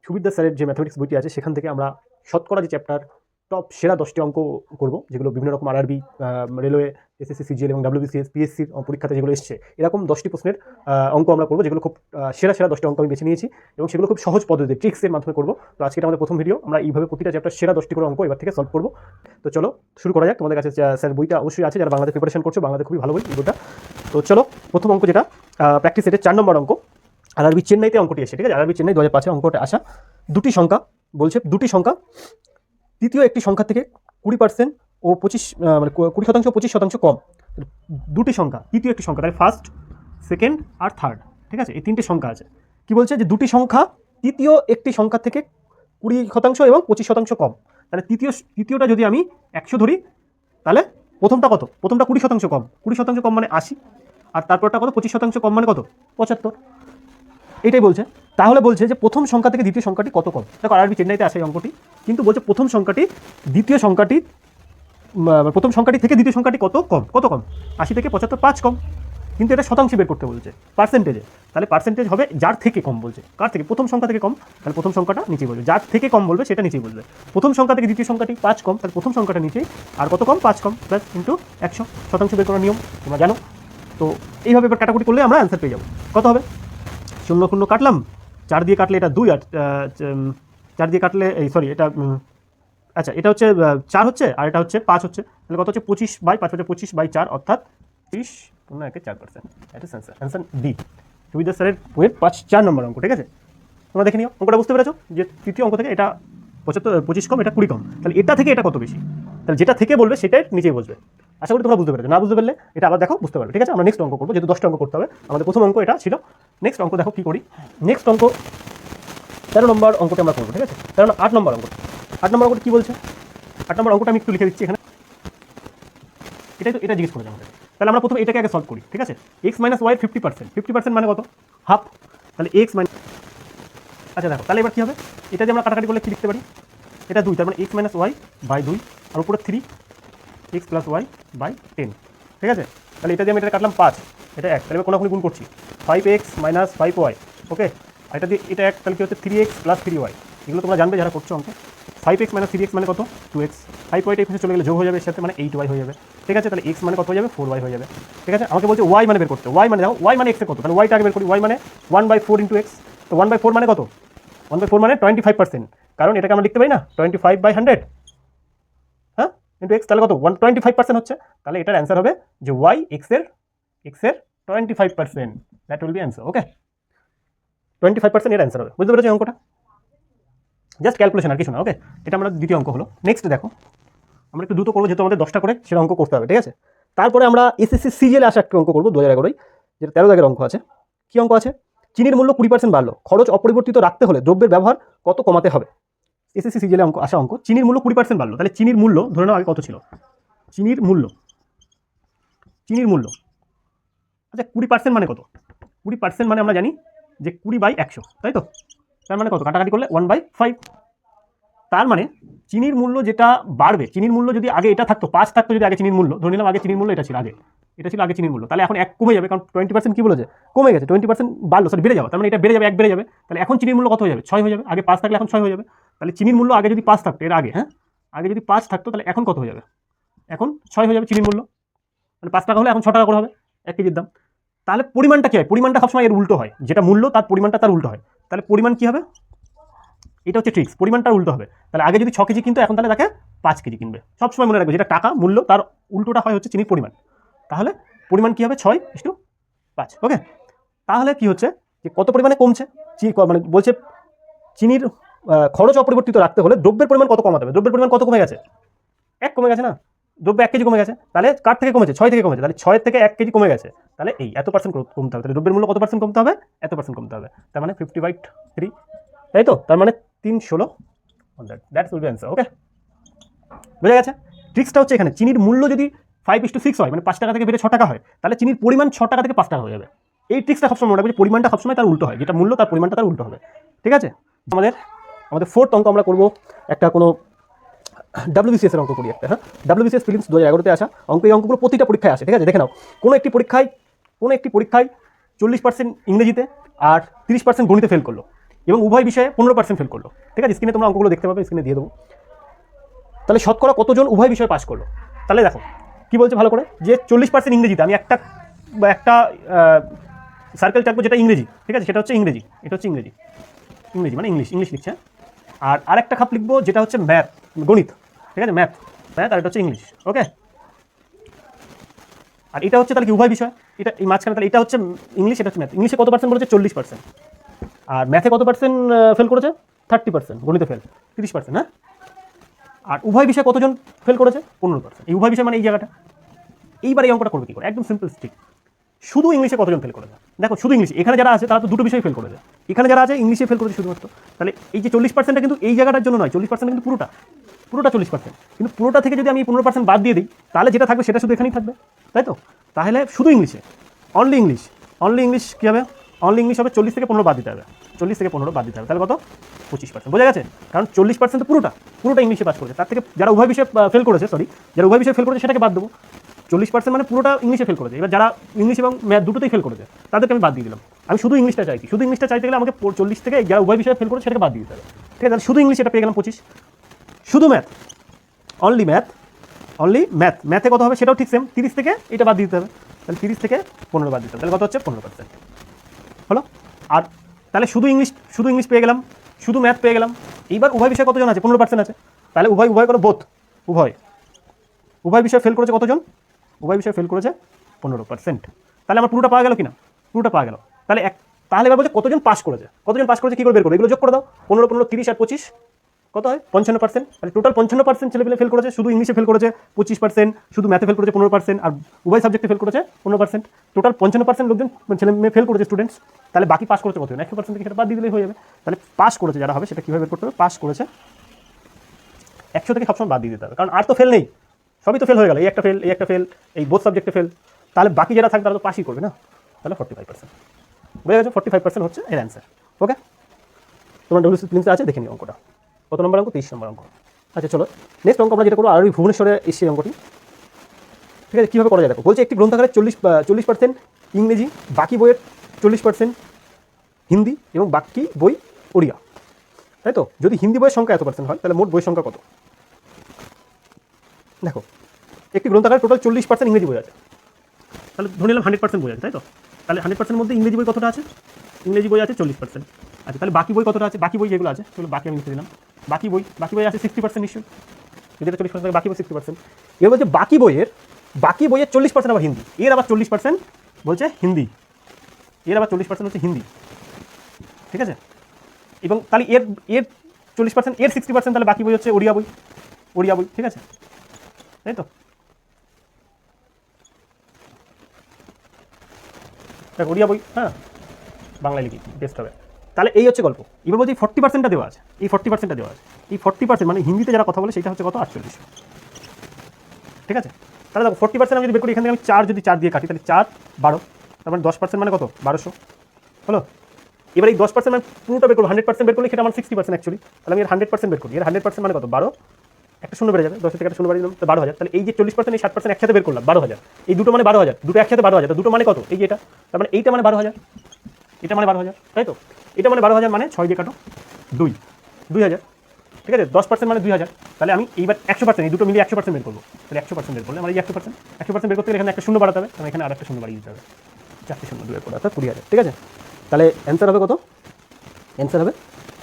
সুবিদ্যা স্যারের যে ম্যাথমেটিক্স বইটি আছে সেখান থেকে আমরা শতকরা যে চ্যাপ্টার টপ সেরা 10টি অঙ্ক করব, যেগুলো বিভিন্ন রকম আরআরবি, রেলওয়ে, এসএসসি, সিজিএল এবং ডাব্লিউবিসিএস, পিএসসির পরীক্ষাতে যেগুলো এসছে, এরকম 10টি প্রশ্নের অঙ্ক আমরা করবো, যেগুলো খুব সেরা 10টি অঙ্ক আমি বেছে নিয়েছি এবং সেগুলো খুব সহজ পদ্ধতি ট্রিক্সের মাধ্যমে করবো। তো আজকে এটা আমাদের প্রথম ভিডিও, আমরা এইভাবে প্রতিটা চ্যাপ্টার সেরা 10টি করে অঙ্ক এবার থেকে সলভ করবো। তো চলো শুরু করা যাক। তোমাদের কাছে স্যার বইটা অবশ্যই আছে, যারা বাংলাতে প্রিপারেশন করছো, বাংলাতে খুবই ভালো বই এই বইটা। তো চলো, প্রথম অঙ্ক যেটা প্র্যাকটিস সেটের 4 নম্বর অঙ্ক, আরআরবি চেন্নাইতে অঙ্কটি এসে, ঠিক আছে, আরআরবি চেন্নাই 2005 অঙ্কটা আসা। দুটি সংখ্যা বলছে, দুটি সংখ্যা তৃতীয় একটি সংখ্যা থেকে 20% ও 20% 25% কম। দুটি সংখ্যা, তৃতীয় একটি সংখ্যা, তাহলে ফার্স্ট, সেকেন্ড আর থার্ড, ঠিক আছে, এই তিনটে সংখ্যা আছে। কি বলছে যে দুটি সংখ্যা তৃতীয় একটি সংখ্যা থেকে 20% এবং 25% কম। তাহলে তৃতীয়টা যদি আমি 100 ধরি, তাহলে প্রথমটা কত? প্রথমটা 20% কম, 20% কম মানে 80, আর তারপরটা কত? 25% কম মানে কত? 75। এটাই বলছে। তাহলে বলছে যে প্রথম সংখ্যা থেকে দ্বিতীয় সংখ্যাটি কত কম। দেখো আরআরবি চেন্নাইতে আসে এই অঙ্কটি, কিন্তু বলছে প্রথম সংখ্যাটি দ্বিতীয় সংখ্যাটি, প্রথম সংখ্যাটি থেকে দ্বিতীয় সংখ্যাটি কত কম। কত কম? 80 থেকে 75, 5 কম। কিন্তু এটা শতাংশে বের করতে বলছে, পার্সেন্টেজে। তাহলে পার্সেন্টেজ হবে যার থেকে কম বলছে। কার থেকে? প্রথম সংখ্যা থেকে কম, তাহলে প্রথম সংখ্যাটা নিচে বলবে। যার থেকে কম বলবে সেটা নিচেই বলবে। প্রথম সংখ্যা থেকে দ্বিতীয় সংখ্যাটি 5 কম, তাহলে প্রথম সংখ্যাটা নিচেই, আর কত কম? 5 কম, প্লাস ইন্টু 100, শতাংশ বের করার নিয়ম তোমরা জানো। তো এইভাবে এবার কাটাকুটি করলে আমরা অ্যান্সার পেয়ে যাবো। কত হবে? 0 0 কাটলাম, 4 দিয়ে কাটলে এটা 2, আর 4 দিয়ে কাটলে এই সরি এটা আচ্ছা এটা হচ্ছে 4 হচ্ছে, আর এটা হচ্ছে 5 হচ্ছে, তাহলে কত হচ্ছে? 25/5 হচ্ছে 25/4, অর্থাৎ 30.4%। এটা অ্যান্সার ডি, সুবিধা স্যারের বইয়ের 4 নম্বর অঙ্ক, ঠিক আছে। তোমরা দেখে নিও, অঙ্কটা বুঝতে পেরেছো যে তৃতীয় অঙ্ক থেকে এটা 25 কম, এটা 20 কম, তাহলে এটা থেকে এটা কত বেশি। তাহলে যেটা থেকে বলবে সেটাই নিচেই বসবে। আশা করি তোমরা বুঝতে পেরেছো। না বুঝতে পারলে এটা আবার দেখো, বুঝতে পারবে, ঠিক আছে। আমরা নেক্সট অঙ্ক করবো, যেহেতু 10টা অঙ্ক করতে হবে, আমাদের প্রথম অঙ্ক এটা ছিল। নেক্সট অঙ্ক দেখো কি করি। নেক্সট অঙ্ক 13 নম্বর অঙ্কটা আমরা করবো, ঠিক আছে। 8 নম্বর অঙ্ক, 8 নম্বর অঙ্কটা কী বলছে? 8 নম্বর অঙ্কটা আমি একটু লিখে দিচ্ছি এখানে, এটা জিজ্ঞেস করেছে আমাদের। তাহলে আমরা প্রথমে এটাকে আগে সলভ করি, ঠিক আছে। x - y 50%, 50% মানে কত? হাফ। তাহলে x মাইনাস, আচ্ছা দেখো তাহলে এবার কী হবে? এটা যে আমরা কাটাকাটি করলে কী লিখতে পারি? এটা 2, তার মানে x - y/2, আর উপরে 3 x + y/10, ঠিক আছে। তাহলে এটা দিয়ে আমি এটা কাটলাম 5, এটা 1, তাহলে এবার কোনাকুনি গুণ করছি, 5x - 5y, ওকে। আর এটা দিয়ে এটা 1, তাহলে কি হচ্ছে? 3x + 3y। এগুলো তোমরা জানবে যারা করছো অঙ্কে। 5x - 3x মানে কত? 2x। 5y টা এখানে চলে গেলে যোগ হয়ে যাবে, এর সাথে মানে 8y হয়ে যাবে, ঠিক আছে। তাহলে x মানে কত হয়ে যাবে? 4y হয়ে যাবে, ঠিক আছে। আমাকে বলছে y মানে বের করতে। y মানে দেখো, y মানে x এর কত, তাহলে y টা আগে বের করি। y মানে 1/4 × x, তো 1/4 মানে কত? 1/4 মানে 25%, কারণ এটাকে আমরা লিখতে পারি না 25/100, হ্যাঁ, ইন্টু x, তাহলে কত? 125% হচ্ছে। তাহলে এটার অ্যান্সার হবে যে y x এর 25%, দ্যাট উইল বি অ্যান্সার, ওকে। 25% এর অ্যান্সার হবে। বুঝতে পেরেছো অঙ্কটা? জাস্ট ক্যালকুলেশন, আর কিছু না, ওকে। এটা আমরা দ্বিতীয় অঙ্ক হলো। নেক্সট দেখো, আমরা একটু দ্রুত করবো, যেহেতু আমাদের 10টা করে সেটা অঙ্ক করতে হবে, ঠিক আছে। তারপরে আমরা এসএসসি সিজিএলে আসা একটা অঙ্ক করবো 2011, যেটা 13 দাগের অঙ্ক আছে। কি অঙ্ক আছে? চিনির মূল্য 20% বাড়লো, খরচ অপরিবর্তিত রাখতে হলে দ্রব্যের ব্যবহার কত কমাতে হবে? এসএসসি সিজিএলে অঙ্ক আসা অঙ্ক, চিনির মূল্য 20% বাড়লো, তাহলে চিনির মূল্য ধরে নাও আগে কত ছিল? চিনির মূল্য, আচ্ছা 20% মানে কত? 20% মানে আমরা জানি যে 20/100, তাই তো। তার মানে কত? কাটাকাটি করলে 1/5। তার মানে চিনির মূল্য যেটা বাড়বে, চিনির মূল্য যদি আগে এটা থাকতো, 5 থাকতো, যদি আগে চিনির মূল্য ধরে নিলাম, আগে চিনির মূল্য এটা ছিল, এটা ছিল আগে চিনির মূল্য, তাহলে এখন 1 কমে যাবে, কারণ 20% কি বলেছে? কমে গেছে, 20% বাড়লো, বেড়ে যাবে, তার মানে এটা বেড়ে যাবে, 1 বেড়ে যাবে। তাহলে এখন চিনির মূল্য কত হয়ে যাবে? 6 হয়ে যাবে। আগে 5 থাকলে এখন 6 হয়ে যাবে। তাহলে চিনির মূল্য আগে যদি 5 থাকতো, এর আগে, হ্যাঁ, আগে যদি 5 থাকতো, তাহলে এখন কত হয়ে যাবে? এখন 6 হয়ে যাবে চিনির মূল্য, মানে 5 টাকা হলে এখন 6 টাকা করে হবে 1 কেজির দাম। তাহলে পরিমাণটা কী হয়? পরিমাণটা সবসময় এর উল্টো হয়, যেটা মূল্য তার পরিমাণটা তার উল্টো হয়। তাহলে পরিমাণ কী হবে? এটা হচ্ছে ট্রিক্স, পরিমাণটা উল্টো হবে। তাহলে আগে যদি 6 কেজি কিনতো, এখন তাহলে তাকে 5 কেজি কিনবে। সবসময় মনে রাখবে, যেটা টাকা মূল্য তার উল্টোটা হয় হচ্ছে চিনির পরিমাণ। তাহলে পরিমাণ কী হবে? 6:5, ওকে। তাহলে কি হচ্ছে যে কত পরিমাণে কমছে? মানে বলছে চিনির খরচ অপরিবর্তিত রাখতে হলে দ্রব্যের পরিমাণ কত কমাতে হবে। দ্রব্যের পরিমাণ কত কমে গেছে? 1 কমে গেছে না? দ্রব্য 1 কেজি কমে গেছে, তাহলে কার থেকে কমেছে? 6 থেকে কমেছে, তাহলে 6 থেকে 1 কেজি কমে গেছে, তাহলে এই এত % কমতে হবে। তাহলে দ্রব্যের মূল্য কত % কমতে হবে? এত % কমতে হবে। তার মানে 50/3, তাই তো। তার মানে 3/16, দ্যাটস উইল বি অ্যান্সার, ওকে। বুঝা গেছে? ট্রিক্সটা হচ্ছে এখানে, চিনির মূল্য যদি 5:6 হয়, মানে 5 টাকা থেকে বেড়ে 6 টাকা হয়, তাহলে চিনির পরিমাণ 6 টাকা থেকে 5 টাকা হয়ে যাবে। এই ট্রিক্সটা সবসময় মনে রাখবে, যে পরিমাণটা সবসময় তার উল্টো হয়, যেটা মূল্য তার পরিমাণটা তার উল্টো হবে, ঠিক আছে। আমাদের 4th অঙ্ক আমরা করবো একটা কোনো ডাব্লিউবিসিএস এর অঙ্ক করি একটা, হ্যাঁ। ডাব্লিউবিসিএস প্রিলিমস 2011-তে আসা অঙ্ক। এই অঙ্কগুলো প্রতিটা পরীক্ষায় আসে, ঠিক আছে। দেখে নাও, কোনো একটি পরীক্ষায় 40% ইংরেজিতে আর 30% গণিতে ফেল করলো। এবং উভয় বিষয়ে 15% ফেল করলো। ঠিক আছে, স্ক্রিনে তোমরা অঙ্কগুলো দেখতে পাবে, স্ক্রিনে দিয়ে দেবো। তাহলে শতকরা কতজন উভয় বিষয়ে পাস করলো? তাহলে দেখো কি বলছে ভালো করে, যে 40% ইংরেজিতে, আমি একটা সার্কেল চাকবো যেটা ইংরেজি, ঠিক আছে, সেটা হচ্ছে ইংরেজি, এটা হচ্ছে ইংরেজি, ইংরেজি মানে ইংলিশ লিখছে। আর আরেকটা খাপ লিখবো যেটা হচ্ছে ম্যাথ, গণিত, ঠিক আছে, ম্যাথ, আর এটা হচ্ছে ইংলিশ। ওকে, আর এটা হচ্ছে তাহলে কি উভয় বিষয়, এটা এই মাঝখানে, তাহলে এটা হচ্ছে ইংলিশ, এটা হচ্ছে ম্যাথ। ইংলিশে কত পার্সেন্ট বলেছে? 40%। আর ম্যাথে কত পার্সেন্ট ফেল করেছে? 30%। গণিতে ফেল 30%। হ্যাঁ, আর উভয় বিষয়ে কতজন ফেল করেছে? 15%। এই উভয় বিষয় মানে এই জায়গাটা। এইবার এই অঙ্কটা করবে কি করে? একদম সিম্পল স্ট্রিক। শুধু ইংলিশে কতজন ফেল করেছে? দেখো শুধু ইংলিশ, এখানে যারা আছে তারা তো দুটো বিষয় ফেল করেছে, এখানে যারা আছে ইংলিশে ফেল করেছে শুধুমাত্র। তাহলে এই যে 40%টা কিন্তু এই জায়গাটার জন্য নয়, 40% কিন্তু পুরোটা 40%। কিন্তু পুরোটা থেকে যদি আমি 15% বাদ দিয়ে দিই, তাহলে যেটা থাকবে সেটা শুধু এখানেই থাকবে, তাই তো? তাহলে শুধু ইংলিশে, অনলি ইংলিশ কী হবে? অনলি ইংলিশ হবে 40 থেকে 15 বাদ দিতে হবে, 40 থেকে 15 বাদ দিতে হবে, তাহলে কত? 25%। বোঝা গেছে? কারণ 40% তো পুরোটা ইংলিশে পাস করেছে, তার থেকে যারা উভয় বিষয়ে ফেল করেছে, যারা উভয় বিষয়ে ফেল করেছে সেটাকে বাদ দেবো। 40% মানে পুরোটা ইংলিশে ফেল করেছে। এবার যারা ইংলিশ এবং ম্যাথ দুটোতেই ফেল করেছে তাদেরকে আমি বাদ দিয়ে দিলাম। আমি শুধু ইংলিশটা চাইছি, শুধু ইংলিশটা চাইতে গেলে আমাকে 40 থেকে যারা উভয় বিষয়ে ফেল করেছে সেটাকে বাদ দিয়ে দিতে হবে। ঠিক আছে, তাহলে শুধু ইংলিশ এটা পেয়ে গেলাম 25। শুধু ম্যাথ, অনলি ম্যাথে কত হবে সেটাও ঠিক সেম, 30 থেকে এটা বাদ দিতে হবে, তাহলে 30 থেকে 15 বাদ দিতে হবে, তাহলে কত হচ্ছে? 15% হলো। আর তাহলে শুধু ইংলিশ পেয়ে গেলাম, শুধু ম্যাথ পেয়ে গেলাম। এইবার উভয় বিষয়ে কতজন আছে? 15% আছে। তাহলে উভয় করে বোথ, উভয় বিষয়ে ফেল করেছে কতজন? উভয় বিষয়ে ফেল করেছে 15%। তাহলে আমার পুরোটা পাওয়া গেল কিনা? পুরোটা পাওয়া গেল। তাহলে এবার বলছে কতজন পাস করেছে? কী করে বের করবে? এগুলো যোগ করে দাও। 15, 15, 30 আর 25 কত হয়? 55%। তাহলে টোটাল 55% ছেলেপেলে ফেল করেছে। শুধু ইংলিশে ফেল করেছে 25%, শুধু ম্যাথে ফেল করেছে 15%, আর উভয় সাবজেক্টে ফেল করেছে 15%। টোটাল 55% লোকজন ছেলে মেয়ে ফেল করেছে স্টুডেন্টস। তাহলে বাকি পাস করেছে কতজন? 100% থেকে সেটা বাদ দিয়ে দিলেই হয়ে যাবে। তাহলে পাস করেছে যারা হবে সেটা কীভাবে বের করতে হবে? পাস করেছে 100 থেকে সবসময় বাদ দিয়ে দিতে হবে, কারণ আর তো ফেল নেই, সবই তো ফেল হয়ে গেল। এই একটা ফেল, এই বোথ সাবজেক্টে ফেল, তাহলে বাকি যারা থাকবে তারা তো পাসই করবে না। তাহলে 45%। বুঝে গেছে? 45% হচ্ছে এর অ্যান্সার। ওকে, তোমার ডব্লিউসি প্রিন্সে আছে, দেখে নিও অঙ্কটা। কত নম্বর অঙ্ক? 23 নম্বর অঙ্ক। আচ্ছা চলো, নেক্সট অঙ্ক আমরা যেটা করবো, আরবি ভুবনেশ্বরে এসে অঙ্কটি। ঠিক আছে, কীভাবে করা যায় দেখো। বলছে একটি গ্রন্থাগারে 40% ইংরেজি, বাকি বইয়ের 40% হিন্দি এবং বাকি বই ওড়িয়া, তাই তো? যদি হিন্দি বইয়ের সংখ্যা এত পার্সেন্ট হয় তাহলে মোট বইয়ের সংখ্যা কত? দেখো, একটি গ্রন্থাগারে টোটাল 40% ইংরেজি বই আছে, তাহলে ধরে নিলাম 100% বই আছে, তাই তো? তাহলে 100% মধ্যে ইংরেজি বই কতটা আছে? ইংরেজি বই আছে 40%। আচ্ছা, তাহলে বাকি বই কতটা আছে? বাকি বই যেগুলো আছে সেগুলো বাকি আমি লিখে দিলাম। বাকি বই আছে 60% নিশ্চয়ই, যদি এটা 40% থাকে বাকি বই 60%। এবার বলছে বাকি বইয়ের 40% আবার হিন্দি, এর আবার 40% বলছে হিন্দি, এর আবার 40% হচ্ছে হিন্দি। ঠিক আছে, এবং তাহলে এর 40%, এর 60%, তাহলে বাকি বই হচ্ছে ওড়িয়া বই। ঠিক আছে, তাই তো? দেখ ওড়িয়া বই, হ্যাঁ, বাংলায় লিখি বেস্ট হবে। তাহলে এই হচ্ছে গল্প। এবার বলছি 40%টা দেওয়া আছে, এই 40%টা দেওয়া আছে। এই 40% মানে হিন্দিতে যারা কথা বলে সেটা হচ্ছে কত? 48। ঠিক আছে, তাহলে দেখো 40% আমি যদি বের করি, এখান থেকে আমি 4 যদি 4 দিয়ে কাটি, তাহলে 4 12, তার মানে 10% মানে কত? 1200 হলো। এবার এই 10% মানে পুরোটা বের করবো, 100% বের করলে সেটা আমার 60% অ্যাকচুয়ালি। তাহলে আমি এর 100% বের করি, এর 100% মানে কত? 12, একটা শূন্য বেড়ে যাবে, 10 থেকে একটা শূন্য বাড়িয়ে দিলাম, তো 12,000। তাহলে এই যে 40%, এই 60% একসাথে বের করলাম 12,000। এই দুটো মানে 12,000, দুটো একসাথে 12,000, দুটো মানে কত? এই যে এটা, তার মানে এইটা মানে 12,000, এটা মানে 12,000, তাই তো? এটা মানে 12,000, মানে 6 দিয়ে কাটো 2,000। ঠিক আছে, 10% মানে 2,000। তাহলে আমি এইবার 100%, এই দুটো মিলিয়ে 100% বের করবো। তাহলে 100% বের করলে আমার এই 100% বের করতে গেলে এখানে একটা শূন্য বাড়াতে হবে, আমি এখানে আর একটা শূন্য বাড়িয়ে দিতে হবে, 4টে শূন্য 2 এর পর, অর্থাৎ 20,000। ঠিক আছে, তাহলে অ্যান্সার হবে কত? অ্যান্সার হবে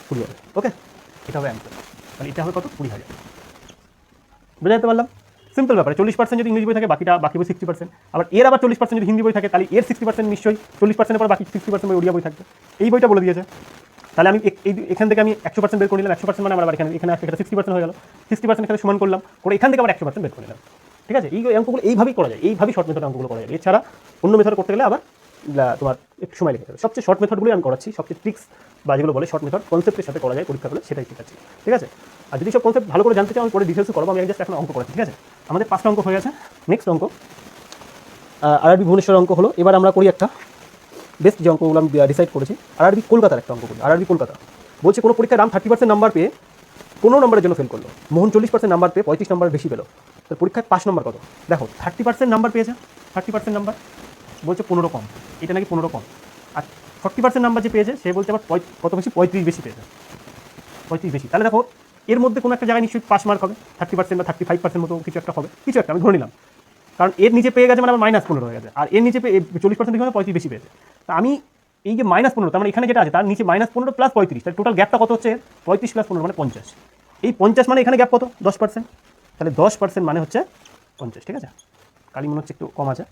20,000। ওকে, এটা হবে অ্যান্সার। তাহলে এটা হবে কত? 20,000। বুঝে যেতে পারলাম? সিম্পল ব্যাপারে। 40% যদি ইংরেজি বই থাকে, বাকি বই 60%। আবার এর আবার 40% যদি হিন্দি বই থাকে, তাহলে এর 60% নিশ্চয়ই 40%-এর পর বাকি 60% বই ওড়িয়া বই থাকবে। এই বইটা বলে দিয়েছে। তাহলে আমি এখান থেকে আমি 100% বের করে নিলাম। 100% মানে আমার আবার এখানে 60% হয়ে গেল। 60% এখানে সমান করলাম, করে এখান থেকে আবার 100% বের করে নিলাম। ঠিক আছে, এই অঙ্কগুলো এইভাবেই করা যায়, এইভাবেই শর্ট মেথড অঙ্কগুলো করা যায়। এছাড়া অন্য মেথড করতে গেলে আবার তোমার একটু সময় লেগে যাবে। সবচেয়ে শর্ট মেথডগুলোই আমি করাচ্ছি, সবচেয়ে ট্রিক্স বা যেগুলো বলে শর্ট মেথড, কনসেপ্টের সাথে করা যায় পরীক্ষা করলে, সেটাই শিখাচ্ছি। ঠিক আছে, আর যদি সব কনসেপ্ট ভালো করে জানতে চাও আমি পরে ডিটেলসে করবো, আমি জাস্ট এখন অঙ্ক করাচ্ছি। ঠিক আছে, আমাদের 5টা অঙ্ক হয়ে গেছে। নেক্সট অঙ্ক আরআরবি ভুবনেশ্বর অঙ্ক হলো। এবার আমরা করি একটা বেস্ট যে অঙ্কগুলো আমি ডিসাইড করেছি, আরআরবি কলকাতার একটা অঙ্ক করি। আরআরবি কলকাতা বলছে কোনো পরীক্ষায় রাম 30% নাম্বার পেয়ে 15 নম্বরের জন্য ফেল করলো, মোহন 40% নাম্বার পেয়ে 35 নম্বর বেশি পেলো, তো পরীক্ষায় 5 নম্বর কত? দেখো 30% নাম্বার পেয়েছে, 30% নাম্বার বলছে 15 কম, এটা নাকি 15 কম, আর 40% নাম্বার যে পেয়েছে সে বলছে আবার কত বেশি 35 বেশি পেয়েছে, 35 বেশি। তাহলে দেখো এর মধ্যে কোনো একটা জায়গায় নিশ্চয়ই পাস মার্ক হবে, 30% বা 35% মতো কিছু একটা হবে, কিছু একটা আমি ধরে নিলাম, কারণ এর নিচে পেয়ে গেছে মানে আমার -15 হয়ে গেছে, আর এর নিচে 40% থেকে 35 বেশি পেয়েছে। তা আমি এই যে -15, তার মানে এখানে যেটা আছে তার নিচে -15 প্লাস 35, তাহলে টোটাল গ্যাপটা কত হচ্ছে? 35 প্লাস 15 মানে 50। এই 50 মানে এখানে গ্যাপ কত? 10%। তাহলে 10% মানে হচ্ছে 50, ঠিক আছে? কালি মনে হচ্ছে একটু কম আছে,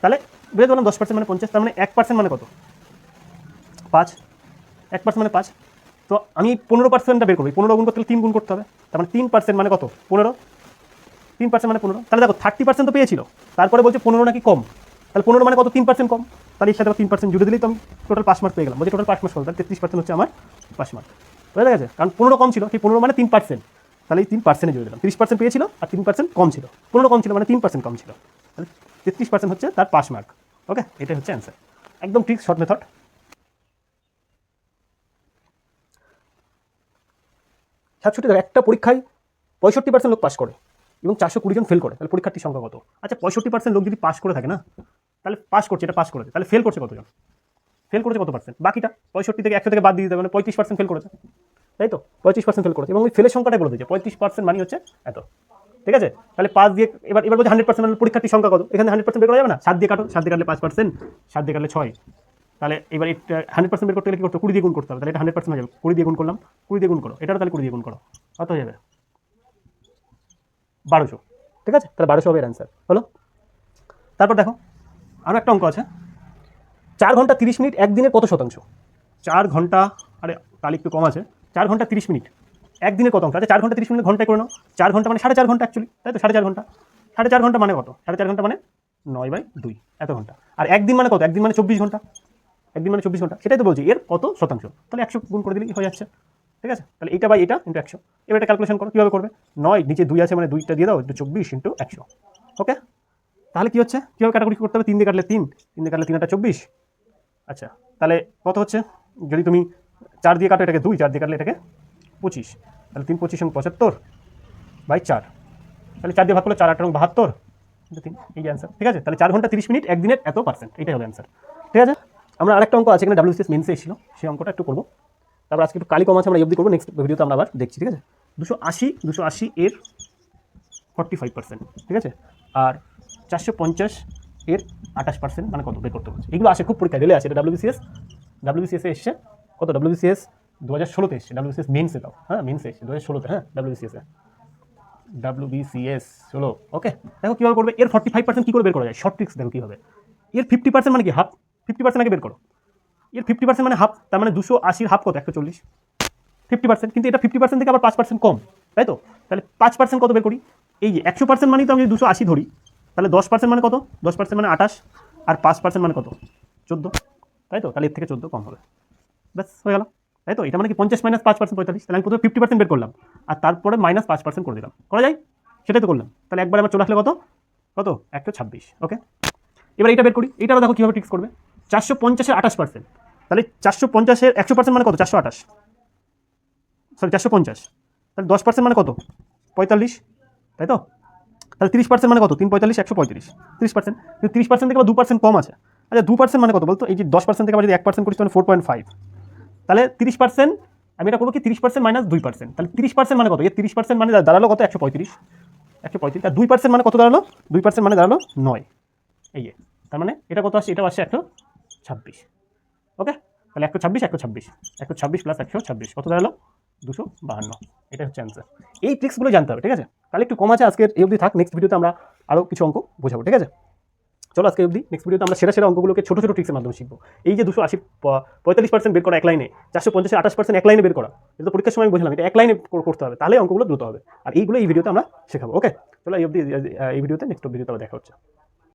তাহলে বেড়ে দিলাম 10% মানে 50, তার মানে 1% মানে কত? 5। 1% মানে 5। তো আমি 15%টা বের করবো, 15 গুণ করতে হলে 3 গুণ করতে হবে, তার মানে 3% মানে কত? 15। 3% মানে 15। তাহলে দেখো 30% তো পেয়েছিল, তারপরে বলছে 15 নাকি কম, তাহলে 15 মানে কত? 3% কম, তাহলে এর সাথে 3% জুড়ে দিলেই তো আমি টোটাল পাস মার্ক পেয়ে গেলাম। বলছে টোটাল পাস মার্ক কত? তাহলে 33% হচ্ছে আমার পাস মার্ক। বুঝা গেছে? কারণ 15 কম ছিল, সেই 15 মানে 3%, তাহলে এই 3% জুড়ে দিলাম। 30% পেয়েছিল আর 3% কম ছিল, 15 কম ছিল মানে 3% কম ছিল, তাহলে 33% হচ্ছে তার পাস মার্ক। ওকে, এটাই হচ্ছে অ্যান্সার, একদম ঠিক, শর্ট মেথড। সাতষট্টি, একটা পরীক্ষায় 65% লোক পাস করে এবং 420 জন ফেল করে, তাহলে পরীক্ষার্থীর সংখ্যা কত? আচ্ছা 65% লোক যদি পাস করে থাকে না, তাহলে পাস করছে, এটা পাস করেছে, তাহলে ফেল করছে কতজন? ফেল করেছে কত পার্সেন্ট? বাকিটা 65 থেকে 100 থেকে বাদ দিয়ে দিতে, মানে 35% ফেল করেছে, তাই তো? 35% ফেল করেছে এবং ওই ফেলের সংখ্যাটাই বলে দিয়েছে, 35% মানে হচ্ছে এত, ঠিক আছে? তাহলে 5 দিয়ে এবার বলছে 100% মানে পরীক্ষার্থীর সংখ্যা কত? এখানে 100% বের করা যাবে না, 7 দিয়ে কাটো, 7 দিয়ে কাটলে 5%, 7 দিয়ে কাটলে 6, তাহলে এবার এটা 100% বের করতে গেলে কি করতে হবে? 20 দিয়ে গুণ করতে হবে, তাহলে এটা 100% হয়ে যাবে, 20 দিয়ে গুণ করলাম, 20 দিয়ে গুণ করো, এটারও তাহলে 20 দিয়ে গুণ করো, কত হয়ে যাবে? 1200, ঠিক আছে? তাহলে 1200 হবে এর অ্যান্সার, হলো? তারপর দেখো আরও একটা অঙ্ক আছে, 4 ঘন্টা 30 মিনিট একদিনের কত শতাংশ? 4 ঘন্টা, আরে কাল একটু কম আছে, 4 ঘন্টা 30 মিনিট একদিনের কত অংশ? আচ্ছা 4 ঘন্টা 30 মিনিট ঘন্টায় করে নাও, 4 ঘন্টা মানে 4.5 ঘন্টা অ্যাকচুয়ালি, তাই তো? 4.5 ঘন্টা, 4.5 ঘন্টা মানে কত? 4.5 ঘন্টা মানে 9/2, এত ঘন্টা। আর একদিন মানে কত? একদিন মানে 24 ঘন্টা, একদিন মানে 24 ঘন্টা, সেটাই তো বলছি, এর কত শতাংশ? তাহলে 100 গুণ করে দিলেই হয়ে যাচ্ছে, ঠিক আছে? তাহলে এটা বাই এটা ইন্টু 100, এবার এটা ক্যালকুলেশন করো, কীভাবে করবে? 9 নিচে 2 আছে মানে 2টা দিয়ে দাও, ইন্টু 24 ইন্টু 100, ওকে? তাহলে কি হচ্ছে? কীভাবে কাটাকুটি করতে হবে? 3 দিয়ে কাটলে 3, 3 দিয়ে কাটলে 3 আর 24, আচ্ছা তাহলে কত হচ্ছে? যদি তুমি 4 দিয়ে কাটো এটাকে 2, 4 দিয়ে কাটলে এটাকে 25, তাহলে 3 25 75 বাই 4, তাহলে 4 দিয়ে ভাগ করলে 4 8 এবং 72, 3, এই অ্যান্সার, ঠিক আছে? তাহলে 4 ঘন্টা 30 মিনিট একদিনের এত পার্সেন্ট, এটাই হলো অ্যান্সার, ঠিক আছে? আমরা আরেকটা অঙ্ক আছে এখানে, WCS মেন্সে এসেছিল, সেই অঙ্কটা একটু করবো, তারপর আজকে একটু কালি কম আছে, আমরা এই অবধি করবো, নেক্সট ভিডিওতে আমরা আবার দেখছি, ঠিক আছে? 280 এর 45%, ঠিক আছে? আর 450 এর 28% মানে কত বের করতে বলছে? এগুলো আসে খুব পরীক্ষায় রেলে আসে, এটা WBCS এসছে কত? WBCS 2016-তে এসছে, WBCS মেন্সে দাও, হ্যাঁ মেন্সে এসছে 2016-তে, হ্যাঁ WBCS 16, ওকে? দেখো কীভাবে করবে, এর 45% কী করে বের করা যায়? শর্ট ট্রিক্স দেখো কী হবে। এর 50% মানে কি? হাফ, 50% আগে বের করো, এর 50% মানে হাফ, তার মানে 280 হাফ কত? 140, 50%, কিন্তু এটা 50% থেকে আবার 5% কম, তাই তো? তাহলে 5% কত বের করি? এই যে 100% মানে তো আমি 280 ধরি, তাহলে 10% মানে কত? 10% মানে 28, আর 5% মানে কত? 14, তাই তো? তাহলে এর থেকে 14 কম হবে, ব্যাস হয়ে গেল, তাই তো? এটা মানে কি 50 - 5% 45, তাহলে আমি প্রথমে 50% বের করলাম আর তারপরে -5% করে দিলাম, করা যায়? সেটাই তো করলাম, তাহলে একবার আমার চলে আসলে কত? কত? 126, ওকে? এবার এটা বের করি, এটারও দেখো কীভাবে ট্রিক্স করবে। 450-এর 28%, তাহলে 450-এর 100% মানে কত? 428, সরি 450, তাহলে 10% মানে কত? 45, তাই তো? তাহলে 30% মানে কত? 3 45 135, 30%, কিন্তু 30% থেকে আবার 2% কম আছে, আচ্ছা 2% মানে কত বলতো? এই যে 10% থেকে আবার যদি 1% করিস মানে 4.5, তাহলে 30%, আমি এটা করবো কি 30% - 2%, তাহলে 30% মানে কত? এর 30% মানে দাঁড়ালো কত? 135, 135, আর 2% মানে কত দাঁড়ালো? 2% মানে দাঁড়ালো 9, এই যে, তার মানে এটা কত আসছে? এটা আসছে 126, ওকে? তাহলে 126 126 126 প্লাস 126 কত দাঁড়ালো? 252, এটা হচ্ছে অ্যান্সার। এই ট্রিক্সগুলো জানতে হবে, ঠিক আছে? তাহলে একটু কম আছে, আজকের এই অবধি থাক, নেক্সট ভিডিওতে আমরা আরও কিছু অঙ্ক বোঝাবো, ঠিক আছে? চলো আজকে অবধি, নেক্সট ভিডিওতে আমরা সেরা অঙ্কগুলোকে ছোটো ট্রিক্সের মাধ্যমে শিখবো। এই যে 280 45% বের করা এক লাইনে, 450-এর 28% এক লাইনে বের করা, এটা তো পরীক্ষার সময় আমি বোঝালাম, এটা এক লাইনে করতে হবে, তাহলে অঙ্কগুলো দ্রুত হবে, আর এইগুলো এই ভিডিওতে আমরা শেখাবো, ওকে? চলো এই অবধি, এই ভিডিওতে, নেক্সট ভিডিওতে আবার দেখা হচ্ছে।